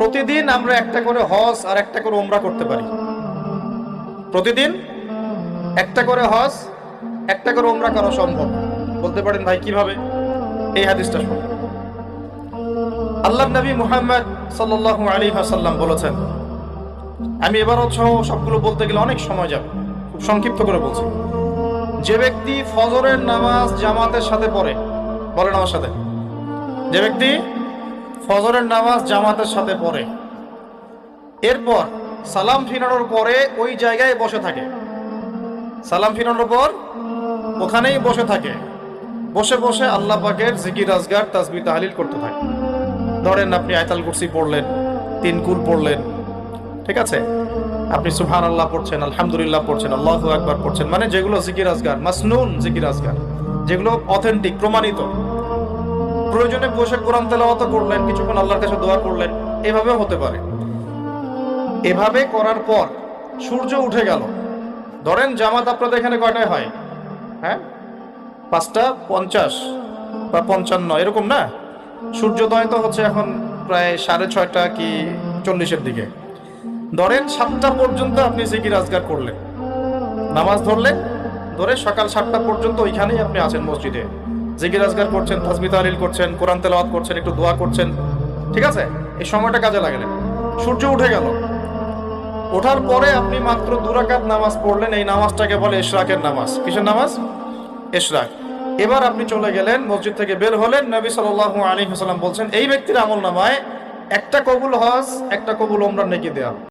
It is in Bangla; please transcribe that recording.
প্রতিদিন আমরা একটা করে হজ আর একটা করে উমরা করতে পারি। প্রতিদিন একটা করে হজ একটা করে উমরা করা সম্ভব। বলতে পারেন ভাই কিভাবে? এই হাদিসটা শুনুন। আল্লাহর নবী মুহাম্মদ সাল্লাল্লাহু আলাইহি ওয়াসাল্লাম বলেছেন, আমি এবারও সবগুলো বলতে গেলে অনেক সময় যাবে, খুব সংক্ষিপ্ত করে বলছি। যে ব্যক্তি ফজরের নামাজ জামাতের সাথে পড়ে, বলেন আমার সাথে, যে ব্যক্তি ফজরের নামাজ জামাতের সাথে পড়ে, এরপর সালাম ফিরানোর পরে ওই জায়গায় বসে থাকে, সালাম ফিরানোর পর ওখানেই বসে থাকে, বসে বসে আল্লাহ পাকের জিকির আজগার তাসবিহ তাহলিল করতে থাকে। ধরেন আপনি আয়াতুল কুরসি পড়লেন, 3 কুল পড়লেন, ঠিক আছে, আপনি সুবহানাল্লাহ পড়ছেন, আলহামদুলিল্লাহ পড়ছেন, আল্লাহু আকবার পড়ছেন, মানে যেগুলো জিকির আজগার, মাসনুন জিকির আজগার, যেগুলো অথেন্টিক প্রমাণিত। প্রয়োজনে বসে কোরআন তেলাওয়াত করলেন, কিছুক্ষণ আল্লাহর কাছে দোয়া করলেন, এভাবেও হতে পারে। এভাবে করার পর সূর্য উঠে গেল। ধরেন জামাত আপনাদের এখানে কয়টায় হয়? হ্যাঁ, 5:50 বা 55 এরকম না? সূর্যোদয় তো হচ্ছে এখন প্রায় 6:30 কি 40-এর দিকে। ধরেন 7টা পর্যন্ত আপনি জিকির আজগার করলেন, নামাজ ধরলেন, ধরে সকাল 7টা পর্যন্ত ওইখানেই আপনি আছেন মসজিদে, জিকির আজগার করছেন, তাসবিহ তাহলিল করছেন, কোরআন তেলাওয়াত করছেন, একটু দোয়া করছেন, ঠিক আছে, এই সময়টা কাজে লাগালেন। সূর্য উঠে গেল, ওঠার পরে আপনি মাত্র 2 রাকাত নামাজ পড়লেন। এই নামাজটাকে বলে ইশরাকের নামাজ। কিসের নামাজ? ইশরাক। এবার আপনি চলে গেলেন, মসজিদ থেকে বের হলেন। নবী সাল্লাল্লাহু আলাইহি ওয়াসাল্লাম বলছেন, এই ব্যক্তির আমলনামায় একটা কবুল হজ একটা কবুল উমরার নেকি দেয়া।